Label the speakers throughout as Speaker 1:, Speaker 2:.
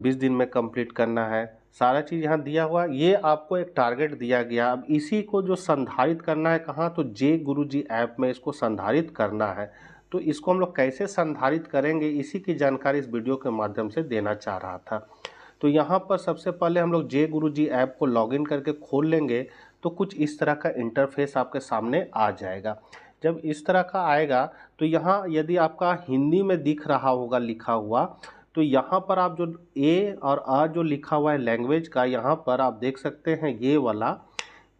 Speaker 1: 20 दिन में कंप्लीट करना है, सारा चीज़ यहाँ दिया हुआ है। ये आपको एक टारगेट दिया गया। अब इसी को जो संधारित करना है कहाँ, तो जे गुरुजी ऐप में इसको संधारित करना है। तो इसको हम लोग कैसे संधारित करेंगे, इसी की जानकारी इस वीडियो के माध्यम से देना चाह रहा था। तो यहाँ पर सबसे पहले हम लोग जे गुरुजी ऐप को लॉगिन करके खोल लेंगे तो कुछ इस तरह का इंटरफेस आपके सामने आ जाएगा। जब इस तरह का आएगा तो यहाँ यदि आपका हिंदी में दिख रहा होगा लिखा हुआ, तो यहाँ पर आप जो ए और आ जो लिखा हुआ है लैंग्वेज का, यहाँ पर आप देख सकते हैं ये वाला,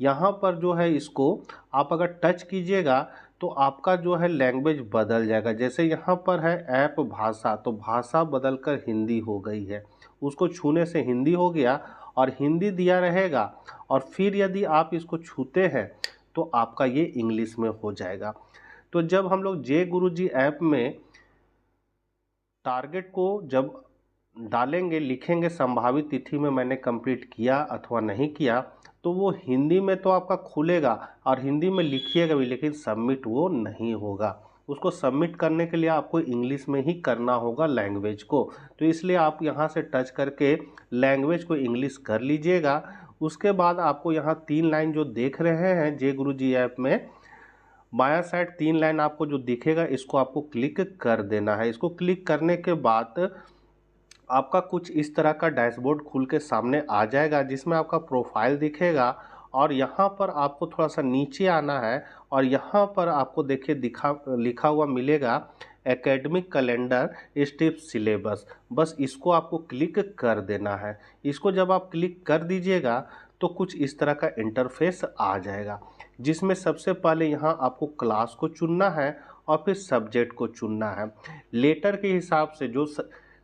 Speaker 1: यहाँ पर जो है इसको आप अगर टच कीजिएगा तो आपका जो है लैंग्वेज बदल जाएगा। जैसे यहाँ पर है ऐप भाषा, तो भाषा बदलकर हिंदी हो गई है। उसको छूने से हिंदी हो गया और हिंदी दिया रहेगा, और फिर यदि आप इसको छूते हैं तो आपका ये इंग्लिश में हो जाएगा। तो जब हम लोग जे गुरुजी ऐप में टारगेट को जब डालेंगे, लिखेंगे संभावित तिथि में मैंने कंप्लीट किया अथवा नहीं किया, तो वो हिंदी में तो आपका खुलेगा और हिंदी में लिखिएगा भी, लेकिन सबमिट वो नहीं होगा। उसको सबमिट करने के लिए आपको इंग्लिश में ही करना होगा लैंग्वेज को। तो इसलिए आप यहाँ से टच करके लैंग्वेज को इंग्लिश कर लीजिएगा। उसके बाद आपको यहाँ 3 लाइन जो देख रहे हैं जे गुरुजी ऐप में, बायां साइड 3 लाइन आपको जो दिखेगा, इसको आपको क्लिक कर देना है। इसको क्लिक करने के बाद आपका कुछ इस तरह का डैशबोर्ड खुल के सामने आ जाएगा, जिसमें आपका प्रोफाइल दिखेगा। और यहाँ पर आपको थोड़ा सा नीचे आना है और यहाँ पर आपको देखिए लिखा हुआ मिलेगा एकेडमिक कैलेंडर स्टेप सिलेबस। बस इसको आपको क्लिक कर देना है। इसको जब आप क्लिक कर दीजिएगा तो कुछ इस तरह का इंटरफेस आ जाएगा, जिसमें सबसे पहले यहाँ आपको क्लास को चुनना है और फिर सब्जेक्ट को चुनना है। लेटर के हिसाब से जो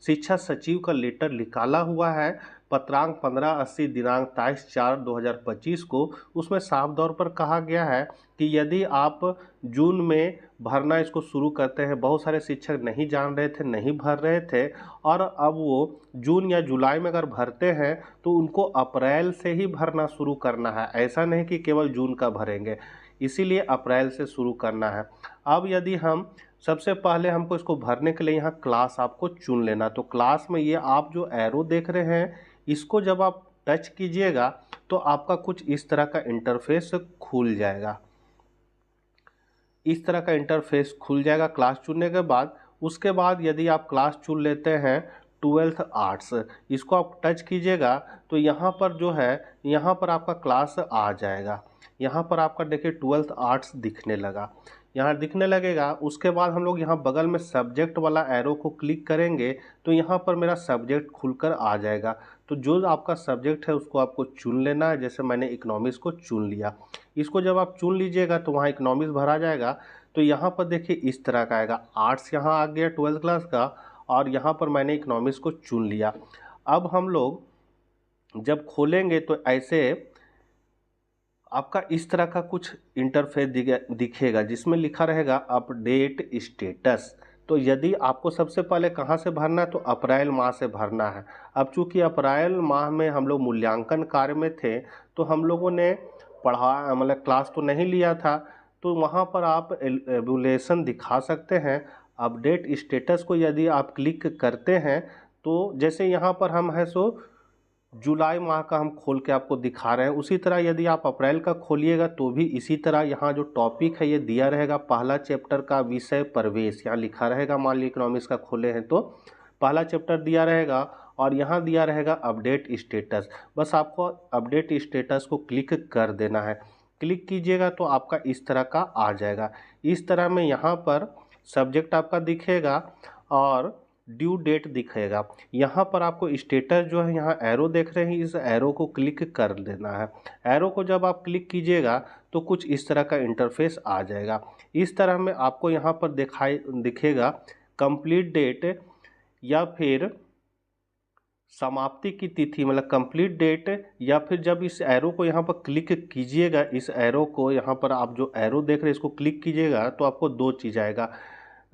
Speaker 1: शिक्षा सचिव का लेटर निकाला हुआ है, पत्रांक 1580 दिनांक 23/4/2025 को, उसमें साफ तौर पर कहा गया है कि यदि आप जून में भरना इसको शुरू करते हैं, बहुत सारे शिक्षक नहीं जान रहे थे, नहीं भर रहे थे, और अब वो जून या जुलाई में अगर भरते हैं तो उनको अप्रैल से ही भरना शुरू करना है। ऐसा नहीं कि केवल जून का भरेंगे, इसीलिए अप्रैल से शुरू करना है। अब यदि हम सबसे पहले हमको इसको भरने के लिए यहाँ क्लास आपको चुन लेना। तो क्लास में ये आप जो एरो देख रहे हैं, इसको जब आप टच कीजिएगा तो आपका कुछ इस तरह का इंटरफेस खुल जाएगा। इस तरह का इंटरफेस खुल जाएगा क्लास चुनने के बाद। उसके बाद यदि आप क्लास चुन लेते हैं 12th आर्ट्स, इसको आप टच कीजिएगा तो यहाँ पर जो है, यहाँ पर आपका क्लास आ जाएगा। यहाँ पर आपका देखिए 12th आर्ट्स दिखने लगा, यहाँ दिखने लगेगा। उसके बाद हम लोग यहाँ बगल में सब्जेक्ट वाला एरो को क्लिक करेंगे तो यहाँ पर मेरा सब्जेक्ट खुलकर आ जाएगा। तो जो आपका सब्जेक्ट है उसको आपको चुन लेना है। जैसे मैंने इकोनॉमिक्स को चुन लिया, इसको जब आप चुन लीजिएगा तो वहाँ इकोनॉमिक्स भरा जाएगा। तो यहाँ पर देखिए इस तरह का आएगा, आर्ट्स यहाँ आ गया 12th क्लास का, और यहाँ पर मैंने इकोनॉमिक्स को चुन लिया। अब हम लोग जब खोलेंगे तो ऐसे आपका इस तरह का कुछ इंटरफेस दिखेगा, जिसमें लिखा रहेगा अपडेट स्टेटस। तो यदि आपको सबसे पहले कहाँ से भरना है, तो अप्रैल माह से भरना है। अब चूंकि अप्रैल माह में हम लोग मूल्यांकन कार्य में थे, तो हम लोगों ने पढ़ा मतलब क्लास तो नहीं लिया था, तो वहाँ पर आप एवल्यूएशन दिखा सकते हैं। अपडेट स्टेटस को यदि आप क्लिक करते हैं तो जैसे यहाँ पर हम है सो जुलाई माह का हम खोल के आपको दिखा रहे हैं, उसी तरह यदि आप अप्रैल का खोलिएगा तो भी इसी तरह यहाँ जो टॉपिक है ये दिया रहेगा। पहला चैप्टर का विषय प्रवेश यहाँ लिखा रहेगा। मान लीजिए इकोनॉमिक्स का खोले हैं तो पहला चैप्टर दिया रहेगा और यहाँ दिया रहेगा अपडेट स्टेटस। बस आपको अपडेट स्टेटस को क्लिक कर देना है। क्लिक कीजिएगा तो आपका इस तरह का आ जाएगा। इस तरह में यहाँ पर सब्जेक्ट आपका दिखेगा और ड्यू डेट दिखेगा। यहाँ पर आपको स्टेटस जो है, यहाँ एरो देख रहे हैं, इस एरो को क्लिक कर देना है। एरो को जब आप क्लिक कीजिएगा तो कुछ इस तरह का इंटरफेस आ जाएगा। इस तरह में आपको यहाँ पर दिखेगा कंप्लीट डेट या फिर समाप्ति की तिथि, मतलब कंप्लीट डेट, या फिर जब इस एरो को यहाँ पर क्लिक कीजिएगा, इस एरो को यहाँ पर आप जो एरो देख रहे हैं इसको क्लिक कीजिएगा तो आपको दो चीज़ आएगा,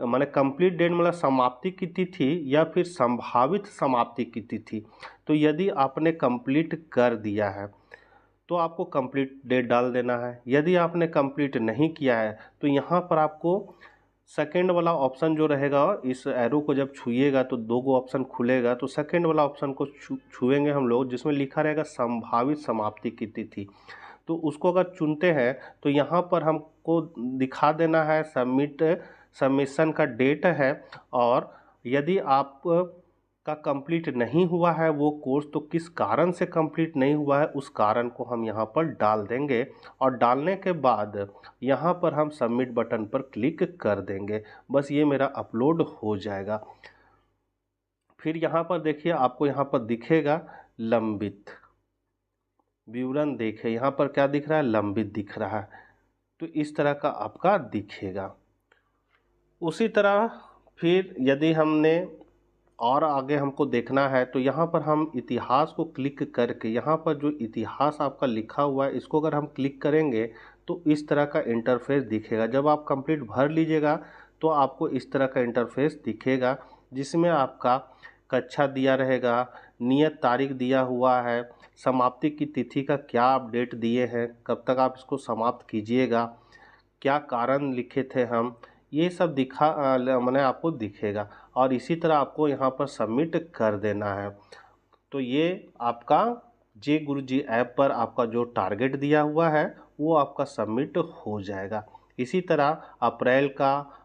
Speaker 1: माने कंप्लीट डेट मतलब समाप्ति की तिथि या फिर संभावित समाप्ति की तिथि। तो यदि आपने कंप्लीट कर दिया है तो आपको कंप्लीट डेट डाल देना है। यदि आपने कंप्लीट नहीं किया है तो यहाँ पर आपको सेकेंड वाला ऑप्शन जो रहेगा, इस एरो को जब छुइएगा तो दो गो ऑप्शन खुलेगा, तो सेकेंड वाला ऑप्शन को छुएंगे हम लोग, जिसमें लिखा रहेगा संभावित समाप्ति की तिथि। तो उसको अगर चुनते हैं तो यहाँ पर हमको दिखा देना है सबमिशन का डेट है, और यदि आप का कंप्लीट नहीं हुआ है वो कोर्स, तो किस कारण से कंप्लीट नहीं हुआ है उस कारण को हम यहाँ पर डाल देंगे, और डालने के बाद यहाँ पर हम सबमिट बटन पर क्लिक कर देंगे। बस ये मेरा अपलोड हो जाएगा। फिर यहाँ पर देखिए, आपको यहाँ पर दिखेगा लंबित विवरण। देखें यहाँ पर क्या दिख रहा है, लंबित दिख रहा है। तो इस तरह का आपका दिखेगा। उसी तरह फिर यदि हमने और आगे हमको देखना है तो यहाँ पर हम इतिहास को क्लिक करके, यहाँ पर जो इतिहास आपका लिखा हुआ है इसको अगर हम क्लिक करेंगे तो इस तरह का इंटरफेस दिखेगा। जब आप कंप्लीट भर लीजिएगा तो आपको इस तरह का इंटरफेस दिखेगा, जिसमें आपका कक्षा दिया रहेगा, नियत तारीख दिया हुआ है, समाप्ति की तिथि का क्या आप डेट दिए हैं, कब तक आप इसको समाप्त कीजिएगा, क्या कारण लिखे थे हम, ये सब मैंने आपको दिखेगा। और इसी तरह आपको यहाँ पर सबमिट कर देना है। तो ये आपका जे गुरुजी ऐप पर आपका जो टारगेट दिया हुआ है वो आपका सबमिट हो जाएगा। इसी तरह अप्रैल का,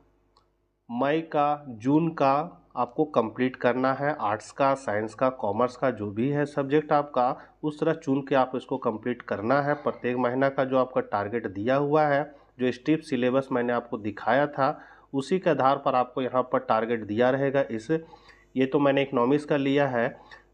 Speaker 1: मई का, जून का आपको कंप्लीट करना है। आर्ट्स का, साइंस का, कॉमर्स का जो भी है सब्जेक्ट आपका, उस तरह चुन के आप इसको कंप्लीट करना है। प्रत्येक महीना का जो आपका टारगेट दिया हुआ है, जो स्टेप सिलेबस मैंने आपको दिखाया था, उसी के आधार पर आपको यहाँ पर टारगेट दिया रहेगा। ये तो मैंने इकोनॉमिक्स का लिया है,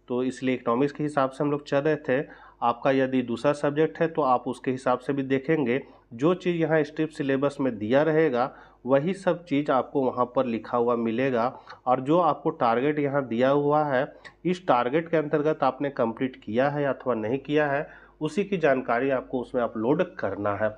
Speaker 1: तो इसलिए इकोनॉमिक्स के हिसाब से हम लोग चल रहे थे। आपका यदि दूसरा सब्जेक्ट है तो आप उसके हिसाब से भी देखेंगे। जो चीज़ यहाँ स्टेप सिलेबस में दिया रहेगा वही सब चीज़ आपको वहाँ पर लिखा हुआ मिलेगा। और जो आपको टारगेट यहाँ दिया हुआ है, इस टारगेट के अंतर्गत आपने कंप्लीट किया है अथवा नहीं किया है, उसी की जानकारी आपको उसमें अपलोड करना है।